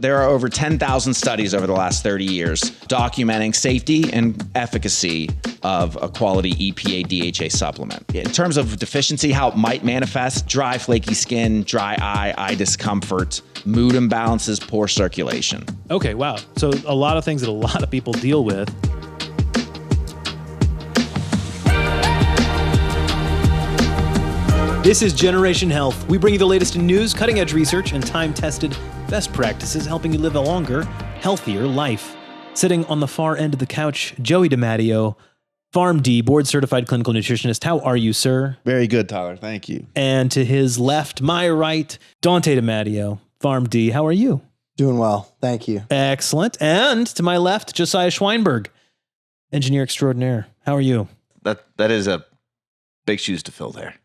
There are over 10,000 studies over the last 30 years documenting safety and efficacy of a quality EPA DHA supplement. In terms of deficiency, how it might manifest: dry, flaky skin, dry eye discomfort, mood imbalances, poor circulation. Okay, wow. So a lot of things that a lot of people deal with. This is Generation Health. We bring you the latest in news, cutting-edge research, and time-tested best practices helping you live a longer, healthier life. Sitting on the far end of the couch, Joey DiMatteo, PharmD, board-certified clinical nutritionist. How are you, sir? Very good, Tyler. Thank you. And to his left, my right, Dante DiMatteo, PharmD. How are you? Doing well. Thank you. Excellent. And to my left, Josiah Schweinberg, engineer extraordinaire. How are you? That is a big shoes to fill there.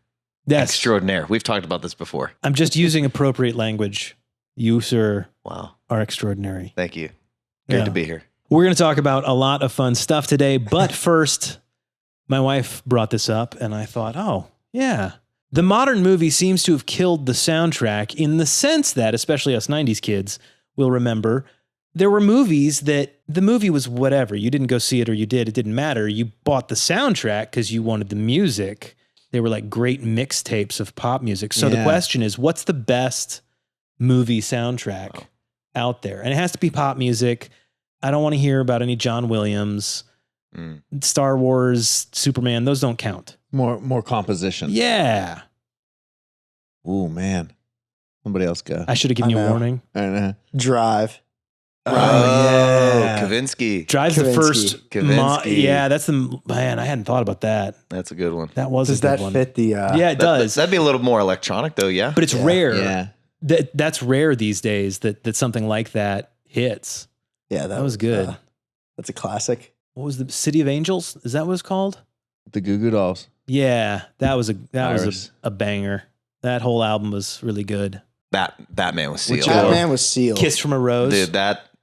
Yes. Extraordinaire. We've talked about this before. I'm just using appropriate language. You, sir, Wow. are extraordinary. Thank you. Good to be here. We're going to talk about a lot of fun stuff today, but first, my wife brought this up, and I thought, oh, yeah. The modern movie seems to have killed the soundtrack in the sense that, especially us 90s kids will remember, there were movies that the movie was whatever. You didn't go see it or you did. It didn't matter. You bought the soundtrack because you wanted the music. They were like great mixtapes of pop music. So the question is, what's the best movie soundtrack out there? And it has to be pop music. I don't want to hear about any John Williams, Star Wars, Superman. Those don't count. More composition. Yeah. Oh, man. Somebody else go. I should have given you a warning. I know. Drive. Yeah. Kavinsky. Drive's the first. Kavinsky. Yeah, that's the, man, I hadn't thought about that. That's a good one. That was Does a good that one. fit the... Yeah, it does. That'd be a little more electronic though, yeah? But it's rare. Yeah. That's rare these days that something like that hits. Yeah, That was good. That's a classic. What was the City of Angels? Is that what it's called? The Goo Goo Dolls. Yeah, that was Iris. a banger. That whole album was really good. Batman was sealed. Batman was sealed. Kiss from a Rose. Dude,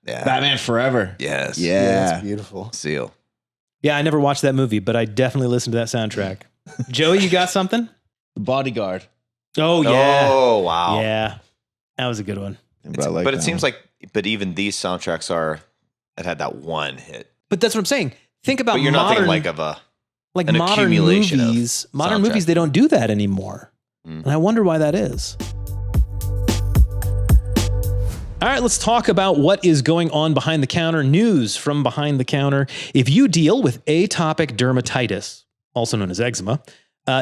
yeah. Batman Forever. Yes. Yeah, Yeah. it's beautiful. Seal. Yeah, I never watched that movie, but I definitely listened to that soundtrack. Joey, you got something? The Bodyguard. Oh, yeah. Oh, wow. Yeah. That was a good one. But it seems like even these soundtracks it had that one hit. But that's what I'm saying. Think about But you're not modern, thinking like an modern accumulation of movies. Modern soundtrack. movies, they don't do that anymore. And I wonder why that is. All right, let's talk about what is going on behind the counter. News from behind the counter. If you deal with atopic dermatitis, also known as eczema,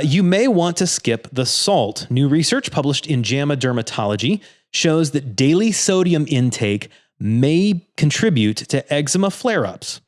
you may want to skip the salt. New research published in JAMA Dermatology shows that daily sodium intake may contribute to eczema flare-ups.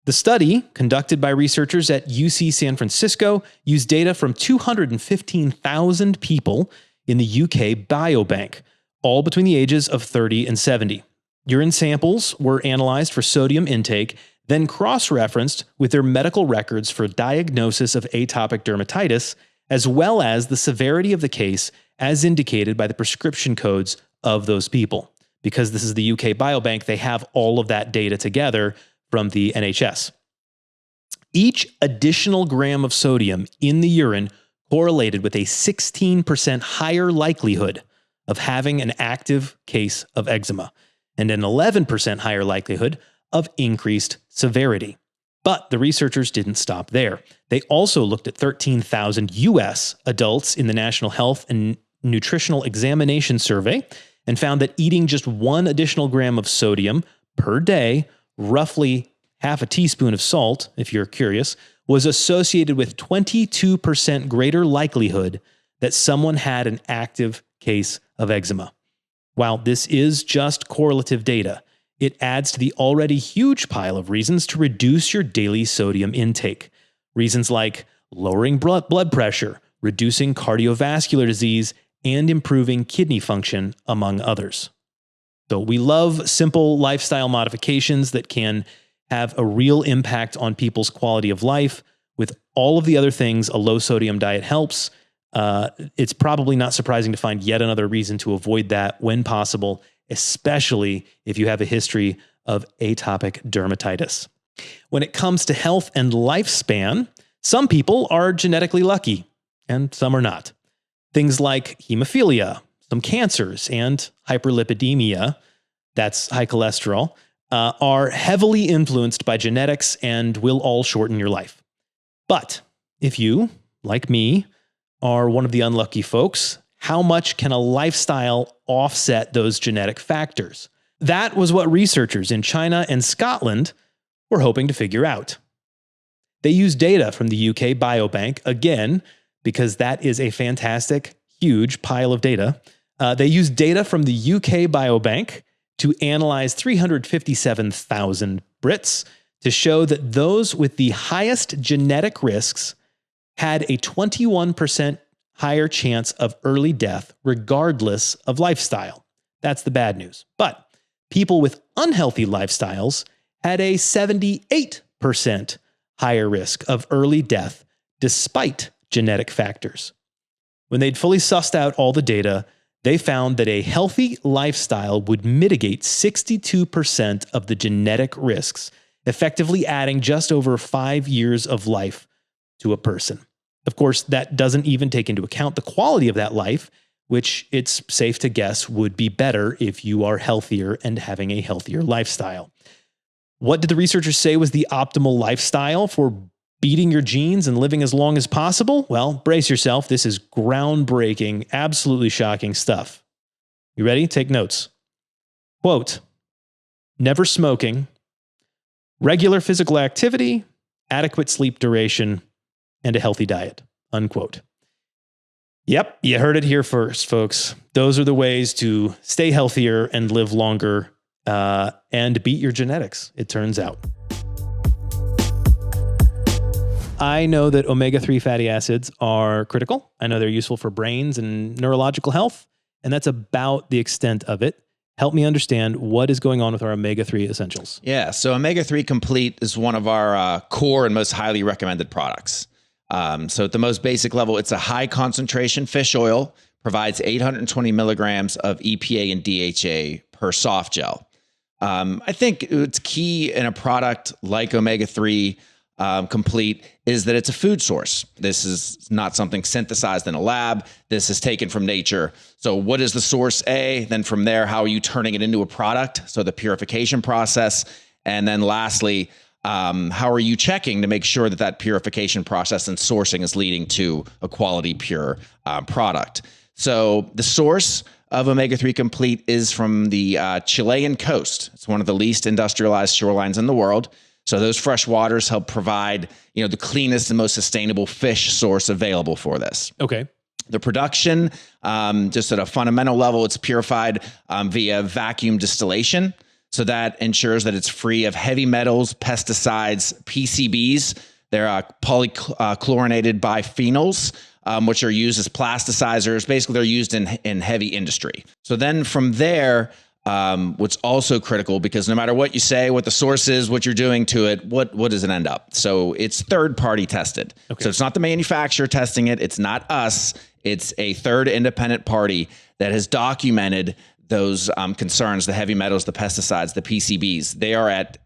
The study, conducted by researchers at UC San Francisco, used data from 215,000 people in the UK Biobank, all between the ages of 30 and 70. Urine samples were analyzed for sodium intake, then cross-referenced with their medical records for diagnosis of atopic dermatitis, as well as the severity of the case as indicated by the prescription codes of those people. Because this is the UK Biobank, they have all of that data together from the NHS. Each additional gram of sodium in the urine correlated with a 16% higher likelihood of having an active case of eczema and an 11% higher likelihood of increased severity. But the researchers didn't stop there. They also looked at 13,000 US adults in the National Health and Nutritional Examination Survey and found that eating just 1 additional gram of sodium per day, roughly half a teaspoon of salt, if you're curious, was associated with 22% greater likelihood that someone had an active case of eczema. While this is just correlative data, it adds to the already huge pile of reasons to reduce your daily sodium intake. Reasons like lowering blood pressure, reducing cardiovascular disease, and improving kidney function, among others. So we love simple lifestyle modifications that can have a real impact on people's quality of life. With all of the other things a low sodium diet helps, it's probably not surprising to find yet another reason to avoid that when possible, especially if you have a history of atopic dermatitis. When it comes to health and lifespan, some people are genetically lucky and some are not. Things like hemophilia, some cancers, and hyperlipidemia that's high cholesterol, are heavily influenced by genetics and will all shorten your life. But if you, like me, are one of the unlucky folks, how much can a lifestyle offset those genetic factors? That was what researchers in China and Scotland were hoping to figure out. They used data from the UK Biobank, again, because that is a fantastic, huge pile of data. They used data from the UK Biobank to analyze 357,000 Brits to show that those with the highest genetic risks had a 21% higher chance of early death, regardless of lifestyle. That's the bad news. But people with unhealthy lifestyles had a 78% higher risk of early death, despite genetic factors. When they'd fully sussed out all the data, they found that a healthy lifestyle would mitigate 62% of the genetic risks, effectively adding just over 5 years of life to a person. Of course, that doesn't even take into account the quality of that life, which it's safe to guess would be better if you are healthier and having a healthier lifestyle. What did the researchers say was the optimal lifestyle for beating your genes and living as long as possible? Well, brace yourself. This is groundbreaking, absolutely shocking stuff. You ready? Take notes. Quote, never smoking, regular physical activity, adequate sleep duration, and a healthy diet, unquote. Yep, you heard it here first, folks. Those are the ways to stay healthier and live longer and beat your genetics, it turns out. I know that omega-3 fatty acids are critical. I know they're useful for brains and neurological health, and that's about the extent of it. Help me understand what is going on with our omega-3 essentials. Yeah, so omega-3 Complete is one of our core and most highly recommended products. So at the most basic level, it's a high concentration fish oil, provides 820 milligrams of EPA and DHA per soft gel. I think it's key in a product like omega-3 Complete is that it's a food source. This is not something synthesized in a lab. This is taken from nature. So what is the source A? Then from there, how are you turning it into a product? So the purification process. And then lastly, how are you checking to make sure that that purification process and sourcing is leading to a quality, pure product? So the source of omega-3 Complete is from the Chilean coast. It's one of the least industrialized shorelines in the world. So those fresh waters help provide, the cleanest and most sustainable fish source available for this. Okay. The production, just at a fundamental level, it's purified via vacuum distillation. So that ensures that it's free of heavy metals, pesticides, PCBs. They're polychlorinated biphenyls, which are used as plasticizers. Basically, they're used in heavy industry. So then from there, what's also critical, because no matter what you say, what the source is, what you're doing to it, what does it end up? So it's third-party tested. Okay. So it's not the manufacturer testing it. It's not us. It's a third independent party that has documented those concerns, the heavy metals, the pesticides, the PCBs. They are at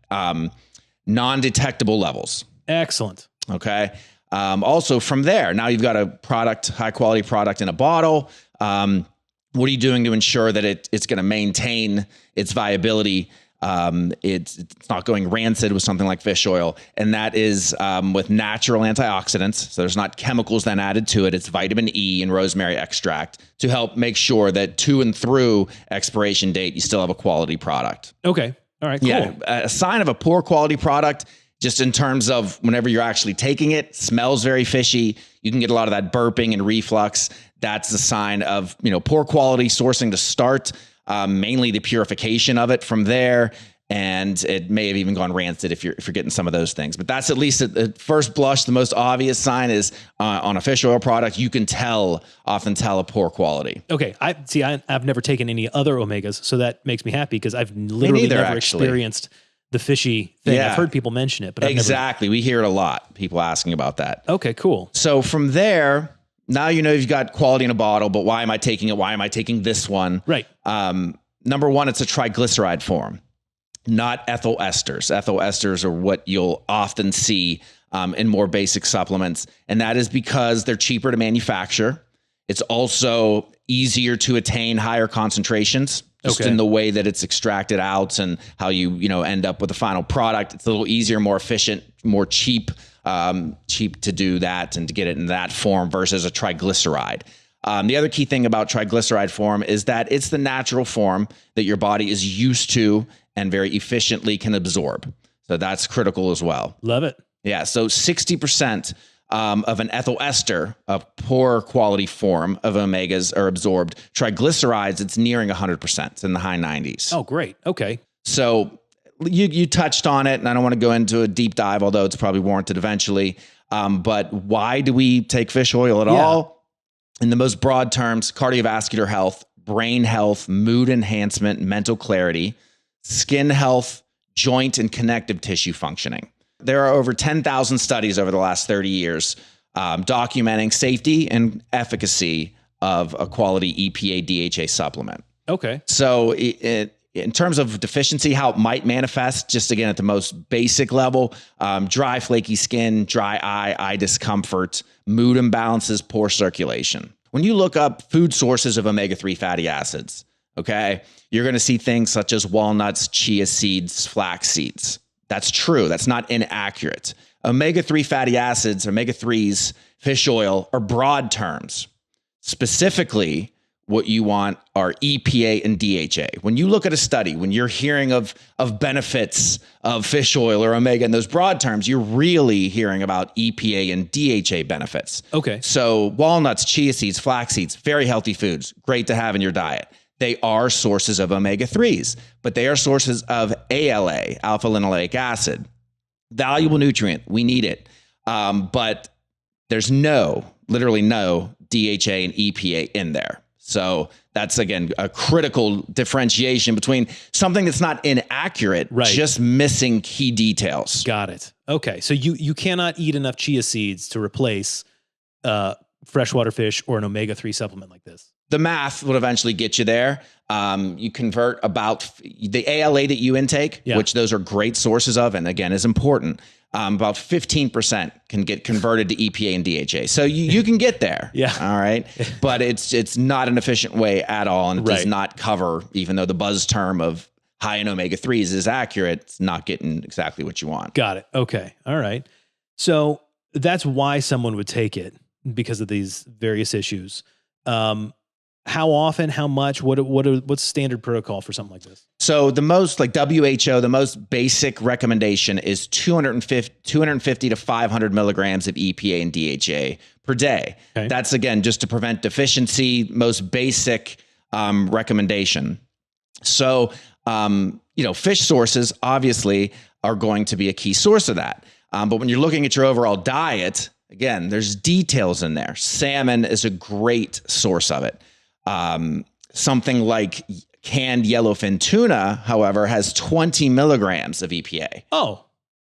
non-detectable levels. Excellent. Okay. Also from there, now you've got a product, high quality product in a bottle. What are you doing to ensure that it's going to maintain its viability? It's not going rancid with something like fish oil. And that is with natural antioxidants. So there's not chemicals then added to it. It's vitamin E and rosemary extract to help make sure that to and through expiration date, you still have a quality product. Okay. All right, cool. Yeah. A sign of a poor quality product, just in terms of whenever you're actually taking it, smells very fishy. You can get a lot of that burping and reflux. That's the sign of, poor quality sourcing to start, mainly the purification of it from there. And it may have even gone rancid if you're getting some of those things. But that's at least at first blush, the most obvious sign is on a fish oil product, you can often tell a poor quality. Okay. I've never taken any other omegas, so that makes me happy because I've literally never experienced the fishy thing. Yeah. I've heard people mention it, but exactly. We hear it a lot. People asking about that. Okay, cool. So from there, now you've got quality in a bottle, but why am I taking it? Why am I taking this one? Right. Number one, it's a triglyceride form, not ethyl esters. Ethyl esters are what you'll often see in more basic supplements. And that is because they're cheaper to manufacture. It's also easier to attain higher concentrations just Okay. in the way that it's extracted out and how you end up with the final product. It's a little easier, more efficient, more cheap to do that and to get it in that form versus a triglyceride. The other key thing about triglyceride form is that it's the natural form that your body is used to and very efficiently can absorb. So that's critical as well. Love it. Yeah. So 60% of an ethyl ester, a poor quality form of omegas, are absorbed. Triglycerides, it's nearing 100%, in the high 90s. Oh, great. Okay. So you touched on it, and I don't want to go into a deep dive, although it's probably warranted eventually. But why do we take fish oil at all? In the most broad terms, cardiovascular health, brain health, mood enhancement, mental clarity, skin health, joint and connective tissue functioning. There are over 10,000 studies over the last 30 years documenting safety and efficacy of a quality EPA DHA supplement. Okay. So in terms of deficiency, how it might manifest, just again at the most basic level, dry, flaky skin, dry eye discomfort, mood imbalances, poor circulation. When you look up food sources of omega-3 fatty acids, okay, you're going to see things such as walnuts, chia seeds, flax seeds. That's true. That's not inaccurate. Omega-3 fatty acids, omega-3s, fish oil are broad terms. Specifically, what you want are EPA and DHA. When you look at a study, when you're hearing of benefits of fish oil or omega in those broad terms, you're really hearing about EPA and DHA benefits. Okay. So walnuts, chia seeds, flax seeds, very healthy foods, great to have in your diet. They are sources of omega-3s, but they are sources of ALA, alpha linoleic acid. Valuable nutrient. We need it. But there's literally no DHA and EPA in there. So that's, again, a critical differentiation between something that's not inaccurate, just missing key details. Got it. Okay. So you cannot eat enough chia seeds to replace freshwater fish or an omega-3 supplement like this. The math will eventually get you there. You convert about the ALA that you intake, which those are great sources of, and again, is important. About 15% can get converted to EPA and DHA. So you can get there. All right. But it's not an efficient way at all. And it does not cover, even though the buzz term of high in omega-3s is accurate, it's not getting exactly what you want. Got it. Okay. All right. So that's why someone would take it, because of these various issues. How often, how much, what's standard protocol for something like this? So the most, like WHO, the most basic recommendation is 250 to 500 milligrams of EPA and DHA per day. Okay. That's, again, just to prevent deficiency, most basic recommendation. So, fish sources obviously are going to be a key source of that. But when you're looking at your overall diet, again, there's details in there. Salmon is a great source of it. Something like canned yellowfin tuna, however, has 20 milligrams of EPA. Oh,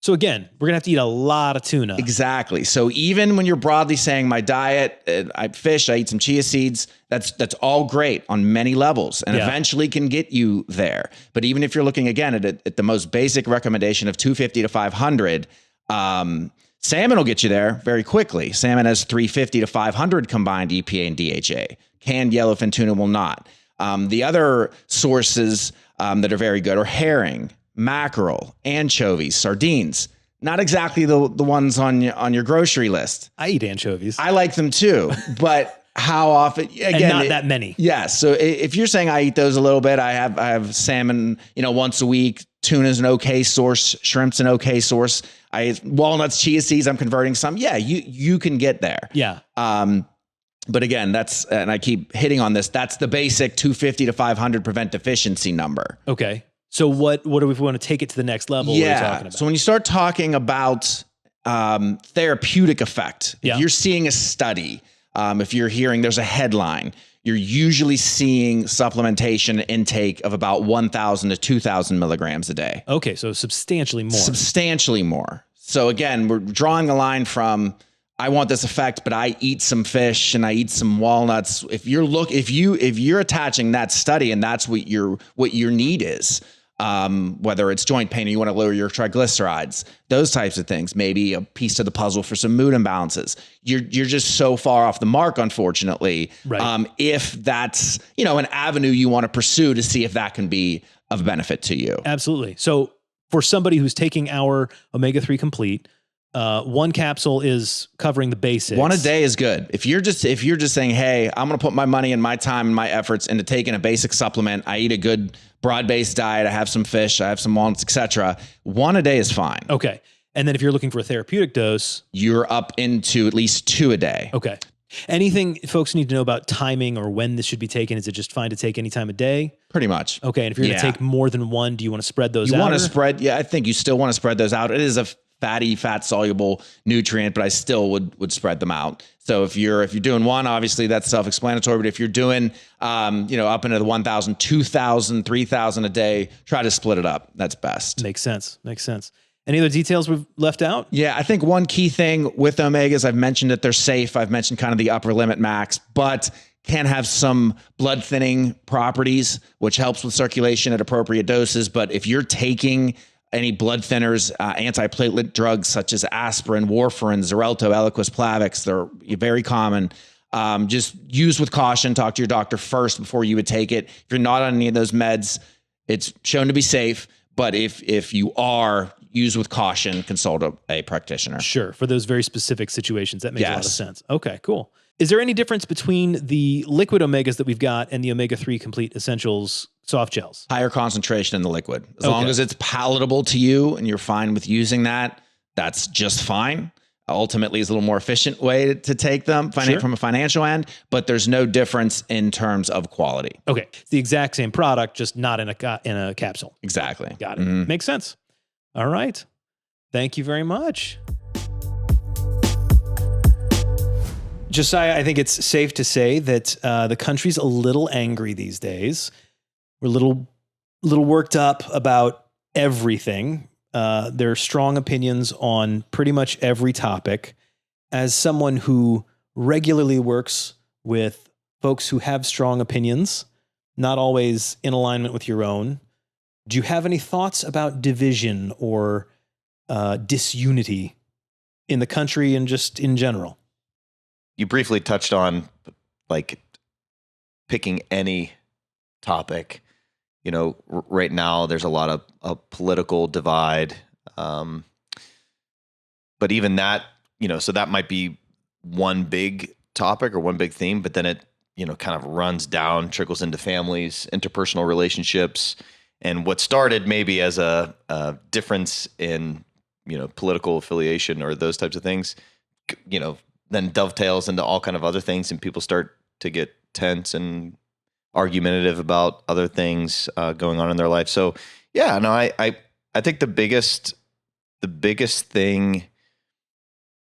so again, we're going to have to eat a lot of tuna. Exactly. So even when you're broadly saying my diet, I fish, I eat some chia seeds, that's all great on many levels and eventually can get you there. But even if you're looking again at the most basic recommendation of 250 to 500, salmon will get you there very quickly. Salmon has 350 to 500 combined EPA and DHA. Canned yellowfin tuna will not. The other sources that are very good are herring, mackerel, anchovies, sardines. Not exactly the ones on your grocery list. I eat anchovies. I like them too, but how often? Again, and not that many. Yeah. So if you're saying I eat those a little bit, I have salmon, once a week. Tuna's an okay source. Shrimp's an okay source. Walnuts, chia seeds, I'm converting some. Yeah, you can get there. Yeah. But again, and I keep hitting on this, that's the basic 250 to 500 prevent deficiency number. Okay. So what do we want to take it to the next level? What are we talking about? So when you start talking about therapeutic effect, if you're seeing a study, if you're hearing there's a headline, you're usually seeing supplementation intake of about 1,000 to 2,000 milligrams a day. Okay, so substantially more. Substantially more. So again, we're drawing the line from I want this effect, but I eat some fish and I eat some walnuts. If you're attaching that study and that's what your need is, whether it's joint pain or you want to lower your triglycerides, those types of things, maybe a piece to the puzzle for some mood imbalances. You're just so far off the mark, unfortunately. Right. If that's, an avenue you want to pursue to see if that can be of benefit to you. Absolutely. So for somebody who's taking our omega-3 complete, one capsule is covering the basics. One a day is good. If you're just saying, hey, I'm going to put my money and my time and my efforts into taking a basic supplement. I eat a good broad-based diet. I have some fish. I have some walnuts, etc. One a day is fine. Okay. And then if you're looking for a therapeutic dose, you're up into at least 2 a day. Okay. Anything folks need to know about timing or when this should be taken? Is it just fine to take any time of day? Pretty much. Okay. And if you're going to take more than one, do you want to spread those out? You want to spread? Yeah, I think you still want to spread those out. It is a fat soluble nutrient, but I still would spread them out. So if you're doing one, obviously that's self-explanatory. But if you're doing, up into the 1,000, 2,000, 3,000 a day, try to split it up. That's best. Makes sense. Any other details we've left out? Yeah, I think one key thing with omegas, I've mentioned that they're safe. I've mentioned kind of the upper limit max, but can have some blood thinning properties, which helps with circulation at appropriate doses. But if you're taking any blood thinners, antiplatelet drugs such as aspirin, warfarin, Xarelto, Eliquis, Plavix, they're very common. Just use with caution. Talk to your doctor first before you would take it. If you're not on any of those meds, it's shown to be safe. But if you are, use with caution, consult a practitioner. Sure. For those very specific situations, that makes a lot of sense. Okay, cool. Is there any difference between the liquid omegas that we've got and the omega-3 complete essentials soft gels? Higher concentration in the liquid. As long as it's palatable to you and you're fine with using that, that's just fine. Ultimately, is a little more efficient way to take them from a financial end, but there's no difference in terms of quality. Okay. It's the exact same product, just not in a capsule. Exactly. Got it. Makes sense. All right. Thank you very much. Josiah, I think it's safe to say that the country's a little angry these days. We're a little worked up about everything. There are strong opinions on pretty much every topic. As someone who regularly works with folks who have strong opinions, not always in alignment with your own, do you have any thoughts about division or disunity in the country and just in general? You briefly touched on picking any topic. Right now there's a lot of political divide. But even that, so that might be one big topic or one big theme, but then it, kind of runs down, trickles into families, interpersonal relationships. And what started maybe as a difference in, political affiliation or those types of things, then dovetails into all kind of other things, and people start to get tense and argumentative about other things going on in their life. So yeah, no, I think the biggest thing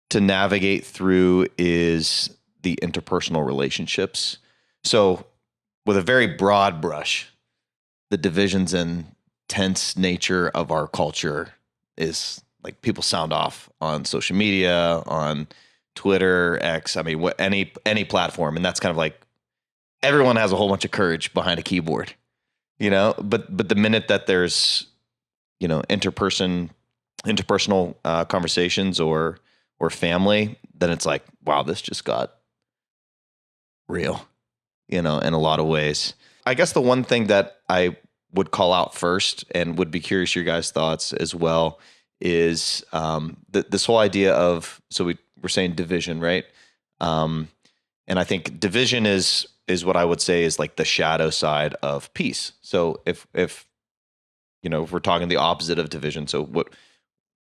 to navigate through is the interpersonal relationships. So with a very broad brush, the divisions and tense nature of our culture is like people sound off on social media, on Twitter, X, any platform. And that's kind of like everyone has a whole bunch of courage behind a keyboard, but the minute that there's, interpersonal conversations or family, then it's like, wow, this just got real, in a lot of ways. I guess the one thing that I would call out first and would be curious your guys' thoughts as well is this whole idea of, so we're saying division, right? And I think division is what I would say is like the shadow side of peace. So if we're talking the opposite of division, so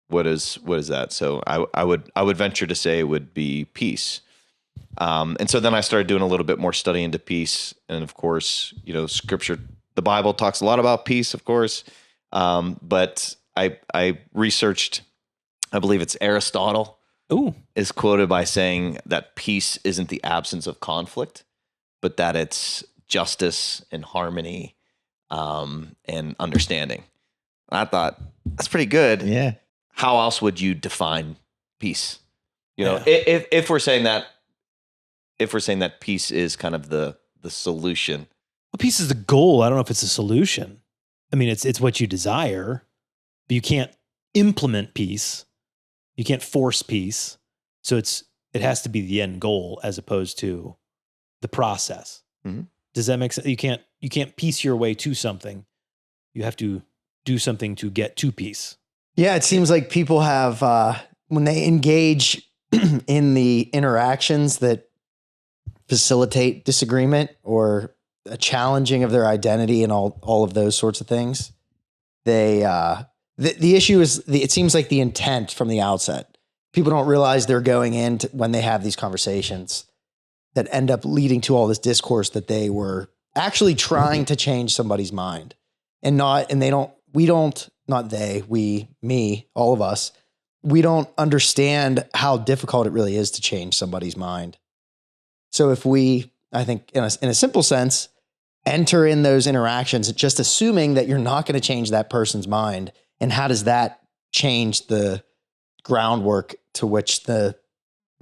what is that? So I would venture to say it would be peace. And so then I started doing a little bit more study into peace, and of course, Scripture, the Bible talks a lot about peace, of course. But I researched, I believe it's Aristotle. Ooh. Is quoted by saying that peace isn't the absence of conflict, but that it's justice and harmony and understanding. I thought that's pretty good. Yeah. How else would you define peace? If we're saying that peace is kind of the solution. Well, peace is the goal. I don't know if it's a solution. I mean, it's what you desire, but you can't implement peace. You can't force peace. So it has to be the end goal as opposed to the process. Mhm. Does that make sense? You can't piece your way to something. You have to do something to get to peace. Yeah, it seems like people have, when they engage in the interactions that facilitate disagreement or a challenging of their identity and all of those sorts of things, they the issue is it seems like the intent from the outset. People don't realize they're going in when they have these conversations that end up leading to all this discourse that they were actually trying to change somebody's mind all of us, we don't understand how difficult it really is to change somebody's mind. So if we, I think in a simple sense, enter in those interactions, just assuming that you're not going to change that person's mind, and how does that change the groundwork to which wherever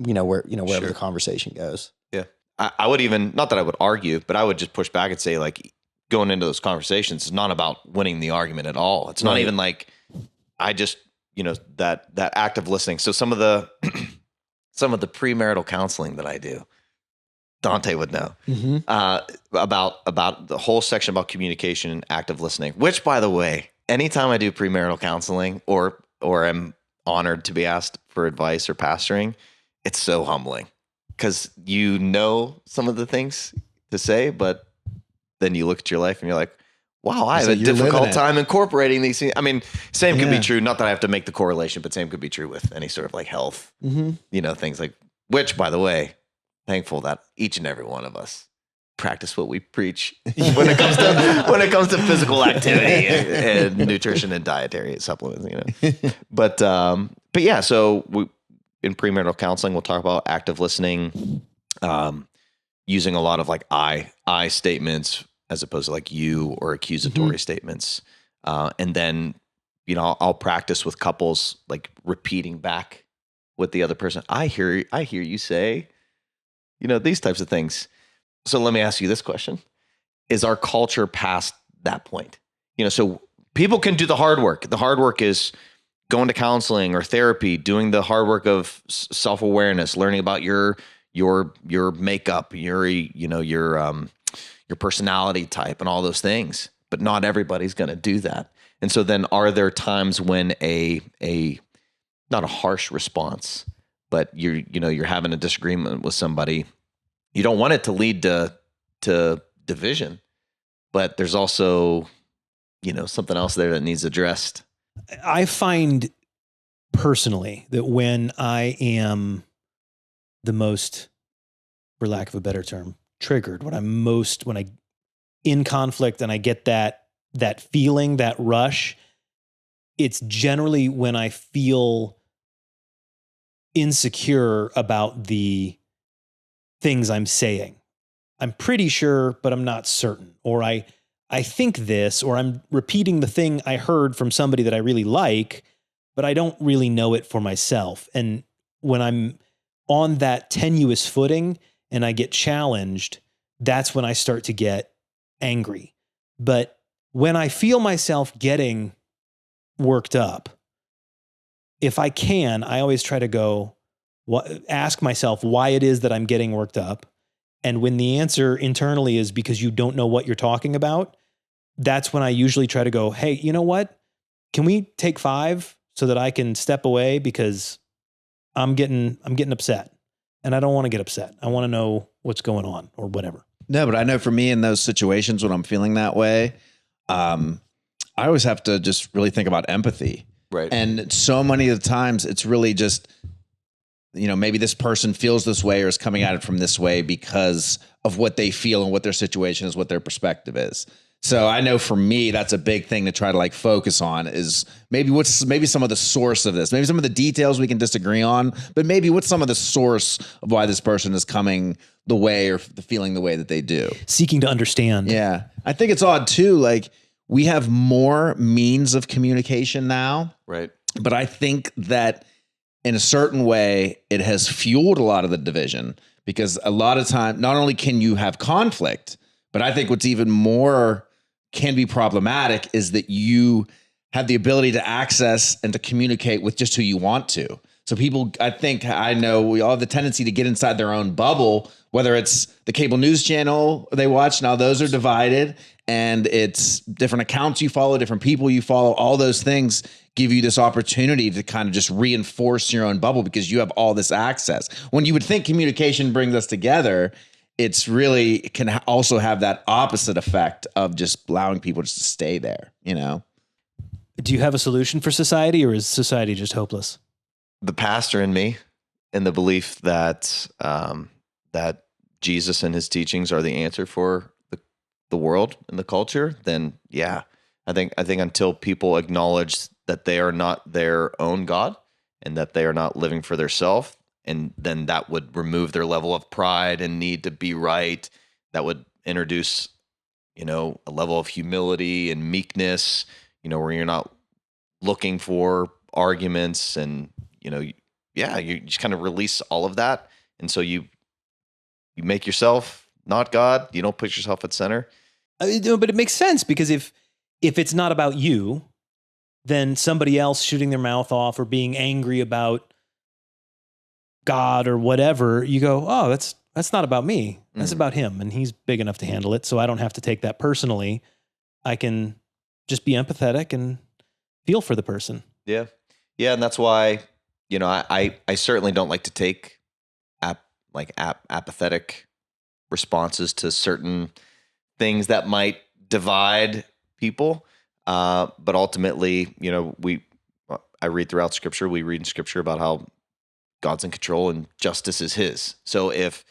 Sure. the conversation goes. Yeah. I would even, not that I would argue, but I would just push back and say, like, going into those conversations is not about winning the argument at all. It's not Right. even like, I just, that active listening. So some of the premarital counseling that I do, Dante would know about the whole section about communication and active listening, which, by the way, anytime I do premarital counseling or am honored to be asked for advice or pastoring, it's so humbling because some of the things to say, but then you look at your life and you're like, wow, I have So a you're difficult living it. time incorporating these things. I mean, same could be Yeah. true. Not that I have to make the correlation, but same could be true with any sort of like health, things like, which, by the way, thankful that each and every one of us practice what we preach when it comes to physical activity and nutrition and dietary supplements, But yeah, so in premarital counseling, we'll talk about active listening, using a lot of like I statements as opposed to like you or accusatory statements. And then, I'll practice with couples, like repeating back what the other person, I hear you say, these types of things. So let me ask you this question. Is our culture past that point? So people can do the hard work. The hard work is going to counseling or therapy, doing the hard work of self-awareness, learning about your makeup, your personality type and all those things. But not everybody's going to do that. And so then are there times when a not a harsh response, but you're having a disagreement with somebody, you don't want it to lead to division, but there's also, something else there that needs addressed. I find personally that when I am the most, for lack of a better term, triggered, when I in conflict and I get that feeling, that rush, it's generally when I feel insecure about the things I'm saying. I'm pretty sure, but I'm not certain. Or I think this, or I'm repeating the thing I heard from somebody that I really like, but I don't really know it for myself. And when I'm on that tenuous footing and I get challenged, that's when I start to get angry. But when I feel myself getting worked up, if I can, I always try to ask myself why it is that I'm getting worked up. And when the answer internally is because you don't know what you're talking about, that's when I usually try to go, hey, you know what? Can we take 5 so that I can step away because I'm getting upset and I don't want to get upset. I want to know what's going on or whatever. No, but I know for me in those situations when I'm feeling that way, I always have to just really think about empathy. Right. And so many of the times it's really just, maybe this person feels this way or is coming at it from this way because of what they feel and what their situation is, what their perspective is. So I know for me, that's a big thing to try to like focus on is maybe some of the source of this, maybe some of the details we can disagree on, but maybe what's some of the source of why this person is coming the way or feeling the way that they do. Seeking to understand. Yeah. I think it's odd too. Like we have more means of communication now, Right. but I think that in a certain way, it has fueled a lot of the division because a lot of time, not only can you have conflict, but I think what's even more can be problematic is that you have the ability to access and to communicate with just who you want to. So people, I know we all have the tendency to get inside their own bubble, whether it's the cable news channel they watch, now those are divided, and it's different accounts you follow, different people you follow, all those things give you this opportunity to kind of just reinforce your own bubble because you have all this access. When you would think communication brings us together, it's really, it can also have that opposite effect of just allowing people just to stay there, you know? Do you have a solution for society, or is society just hopeless? The pastor in me, in the belief that that Jesus and his teachings are the answer for the world and the culture, then yeah, I think until people acknowledge that they are not their own God and that they are not living for themselves, and then that would remove their level of pride and need to be right. That would introduce, a level of humility and meekness, where you're not looking for arguments and, you just kind of release all of that. And so you make yourself not God. You don't put yourself at center. But it makes sense, because if it's not about you, then somebody else shooting their mouth off or being angry about God or whatever, you go, oh, that's not about me. That's about him, and he's big enough to handle it. So I don't have to take that personally. I can just be empathetic and feel for the person. Yeah. Yeah. And that's why, I certainly don't like to take apathetic responses to certain things that might divide people. But ultimately, I read throughout Scripture. We read in Scripture about how God's in control and justice is his. So if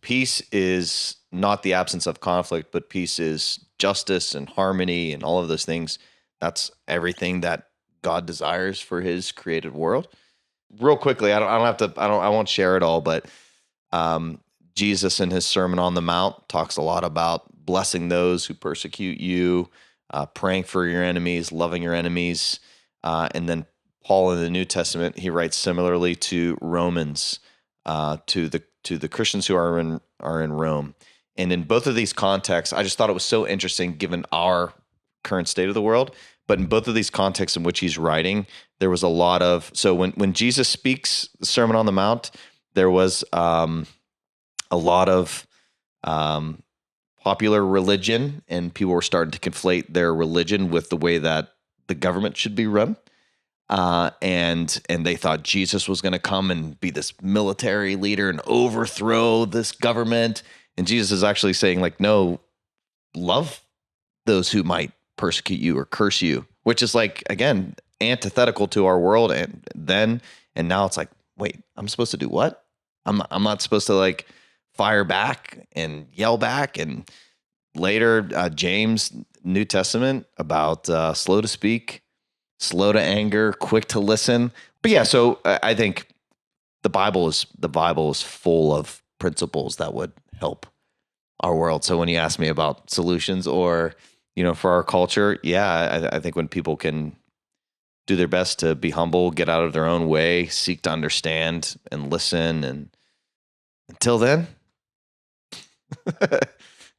peace is not the absence of conflict, but peace is justice and harmony and all of those things, that's everything that God desires for his created world. Real quickly, I won't share it all, but Jesus in his Sermon on the Mount talks a lot about blessing those who persecute you, praying for your enemies, loving your enemies. And then Paul in the New Testament, he writes similarly to Romans, to the Christians who are in Rome. And in both of these contexts, I just thought it was so interesting given our current state of the world. But in both of these contexts in which he's writing, there was a lot of, so when Jesus speaks the Sermon on the Mount, there was a lot of popular religion, and people were starting to conflate their religion with the way that the government should be run. And they thought Jesus was going to come and be this military leader and overthrow this government. And Jesus is actually saying, like, no, love those who might persecute you or curse you, which is, like, again, antithetical to our world. And now it's like, wait, I'm supposed to do what? I'm not supposed to, like, fire back and yell back. And later, James, New Testament, about slow to speak, slow to anger, quick to listen. But yeah, so I think the Bible is full of principles that would help our world. So when you ask me about solutions or, for our culture, yeah, I think when people can do their best to be humble, get out of their own way, seek to understand and listen. And until then,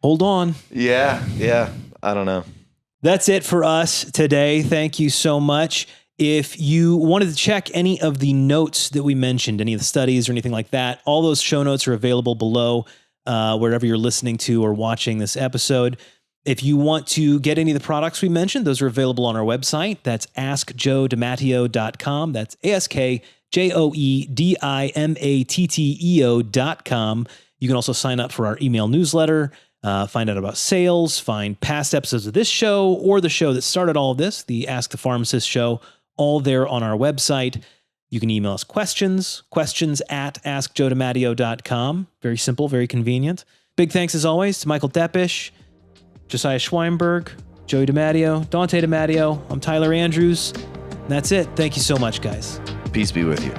hold on. Yeah. I don't know. That's it for us today. Thank you so much. If you wanted to check any of the notes that we mentioned, any of the studies or anything like that, all those show notes are available below wherever you're listening to or watching this episode. If you want to get any of the products we mentioned, those are available on our website. That's askjoedimatteo.com. That's askjoedimatteo.com. You can also sign up for our email newsletter, find out about sales, find past episodes of this show or the show that started all of this, the Ask the Pharmacist show, all there on our website. You can email us questions at askjoedimatteo.com. Very simple, very convenient. Big thanks, as always, to Michael Deppish, Josiah Schweinberg, Joey DiMatteo, Dante DiMatteo. I'm Tyler Andrews. And that's it. Thank you so much, guys. Peace be with you.